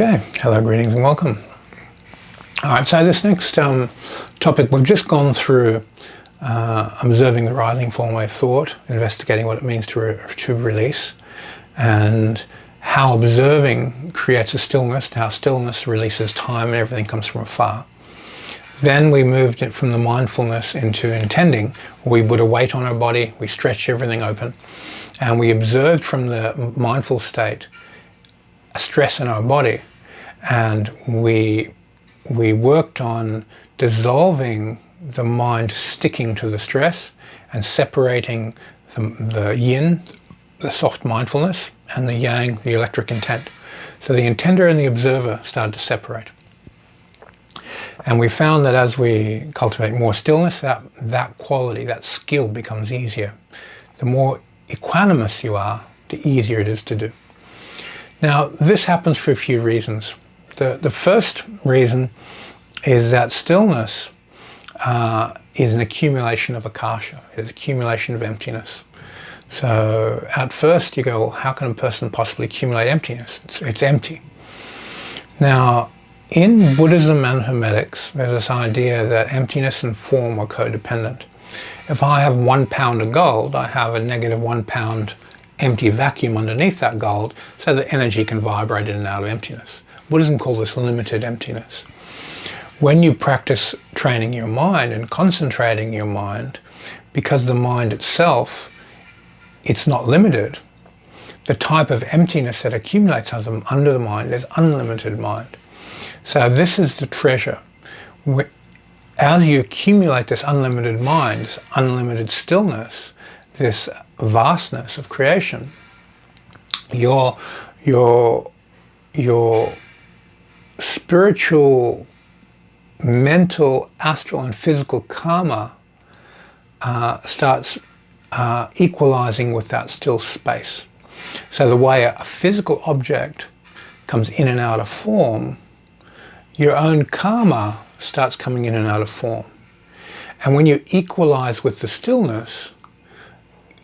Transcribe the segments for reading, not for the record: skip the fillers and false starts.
Okay, hello, greetings and welcome. Alright, so this next topic, we've just gone through observing the rising form wave thought, investigating what it means to release, and how observing creates a stillness, how stillness releases time and everything comes from afar. Then we moved it from the mindfulness into intending. We put a weight on our body, we stretched everything open, and we observed from the mindful state a stress in our body, and we worked on dissolving the mind sticking to the stress and separating the yin, the soft mindfulness, and the yang, the electric intent. So the intender and the observer started to separate. And we found that as we cultivate more stillness, that quality, that skill becomes easier. The more equanimous you are, the easier it is to do. Now, this happens for a few reasons. The first reason is that stillness is an accumulation of akasha. It is accumulation of emptiness. So at first you go, well, how can a person possibly accumulate emptiness? It's empty. Now, in Buddhism and Hermetics, there's this idea that emptiness and form are codependent. If I have 1 pound of gold, I have a negative 1 pound empty vacuum underneath that gold, so that energy can vibrate in and out of emptiness. Buddhism calls this limited emptiness. When you practice training your mind and concentrating your mind, because the mind itself, it's not limited, the type of emptiness that accumulates under the mind is unlimited mind. So this is the treasure. As you accumulate this unlimited mind, this unlimited stillness, this vastness of creation, your spiritual, mental, astral and physical karma starts equalizing with that still space. So the way a physical object comes in and out of form, your own karma starts coming in and out of form. And when you equalize with the stillness,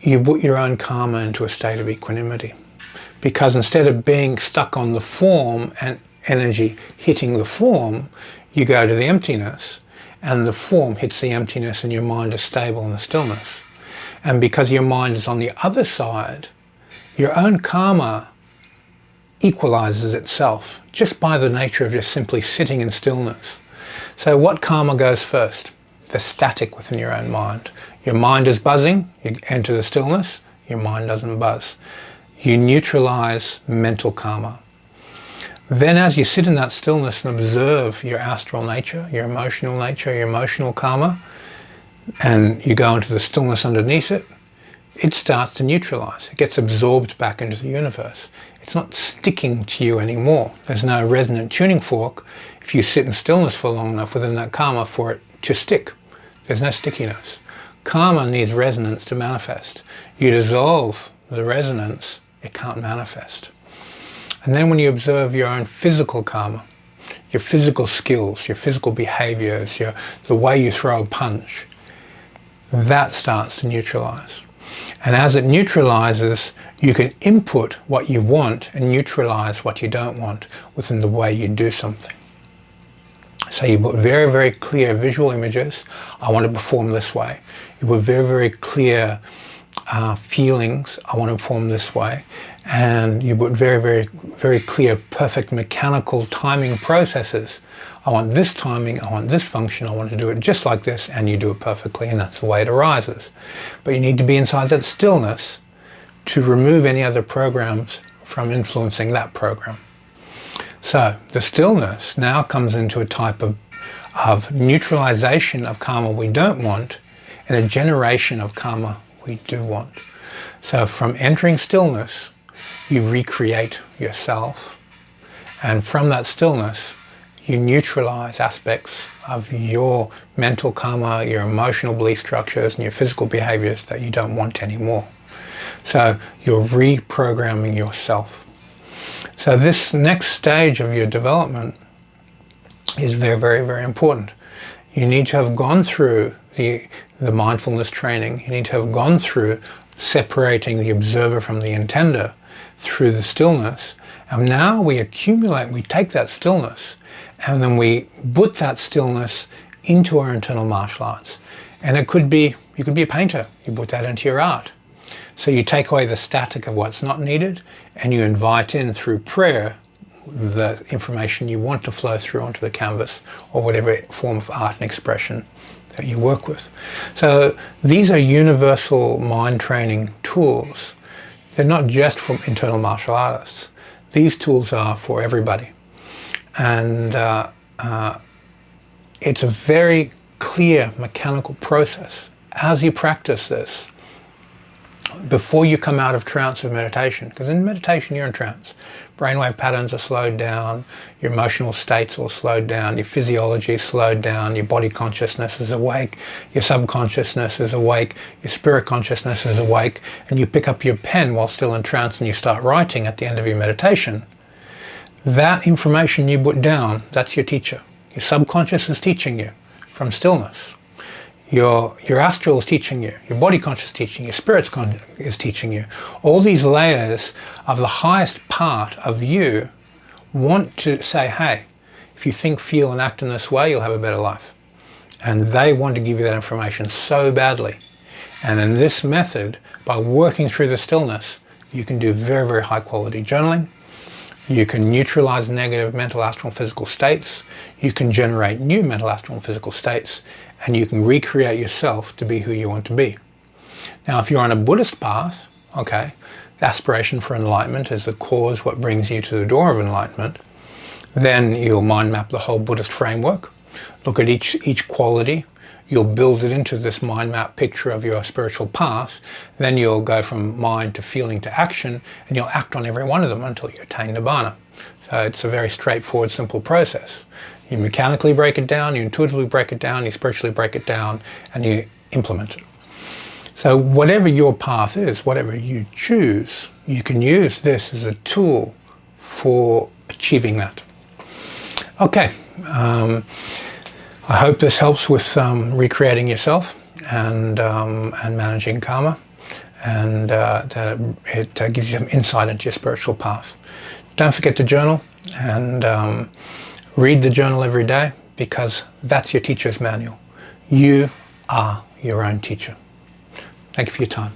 you put your own karma into a state of equanimity. Because instead of being stuck on the form and energy hitting the form, you go to the emptiness, and the form hits the emptiness and your mind is stable in the stillness. And because your mind is on the other side, your own karma equalizes itself just by the nature of just simply sitting in stillness. So what karma goes first? The static within your own mind. Your mind is buzzing, you enter the stillness, your mind doesn't buzz. You neutralize mental karma. Then as you sit in that stillness and observe your astral nature, your emotional karma, and you go into the stillness underneath it, it starts to neutralize. It gets absorbed back into the universe. It's not sticking to you anymore. There's no resonant tuning fork if you sit in stillness for long enough within that karma for it to stick. There's no stickiness. Karma needs resonance to manifest. You dissolve the resonance, it can't manifest. And then when you observe your own physical karma, your physical skills, your physical behaviors, the way you throw a punch, that starts to neutralize. And as it neutralizes, you can input what you want and neutralize what you don't want within the way you do something. So you put very, very clear visual images. I want to perform this way. You put very, very clear feelings. I want to perform this way. And you put very, very, very clear, perfect mechanical timing processes. I want this timing, I want this function, I want to do it just like this, and you do it perfectly, and that's the way it arises. But you need to be inside that stillness to remove any other programs from influencing that program. So the stillness now comes into a type of neutralization of karma we don't want and a generation of karma we do want. So from entering stillness, you recreate yourself, and from that stillness, you neutralize aspects of your mental karma, your emotional belief structures, and your physical behaviors that you don't want anymore. So you're reprogramming yourself. So this next stage of your development is very, very, very important. You need to have gone through the mindfulness training. You need to have gone through separating the observer from the intender through the stillness, And now we accumulate, we take that stillness, and then we put that stillness into our internal martial arts. And it could be, you could be a painter, you put that into your art. So you take away the static of what's not needed, and you invite in through prayer the information you want to flow through onto the canvas, or whatever form of art and expression that you work with. So these are universal mind training tools. They're not just for internal martial artists. These tools are for everybody. And it's a very clear mechanical process. As you practice this, before you come out of trance of meditation, because in meditation you're in trance, brainwave patterns are slowed down, your emotional states are slowed down, your physiology is slowed down, your body consciousness is awake, your subconsciousness is awake, your spirit consciousness is awake, and you pick up your pen while still in trance and you start writing at the end of your meditation. That information you put down, that's your teacher. Your subconscious is teaching you from stillness. Your astral is teaching you, your body conscious is teaching you, spirit is teaching you. All these layers of the highest part of you want to say, hey, if you think, feel and act in this way, you'll have a better life. And they want to give you that information so badly. And in this method, by working through the stillness, you can do very, very high quality journaling. You can neutralize negative mental, astral and physical states. You can generate new mental, astral and physical states. And you can recreate yourself to be who you want to be. Now, if you're on a Buddhist path, okay, the aspiration for enlightenment is the cause, what brings you to the door of enlightenment, then you'll mind map the whole Buddhist framework, look at each quality, you'll build it into this mind map picture of your spiritual path, then you'll go from mind to feeling to action, and you'll act on every one of them until you attain Nibbana. So it's a very straightforward, simple process. You mechanically break it down, you intuitively break it down, you spiritually break it down, and you implement it. So whatever your path is, whatever you choose, you can use this as a tool for achieving that. Okay, I hope this helps with recreating yourself and managing karma, and that it gives you some insight into your spiritual path. Don't forget to journal, and read the journal every day, because that's your teacher's manual. You are your own teacher. Thank you for your time.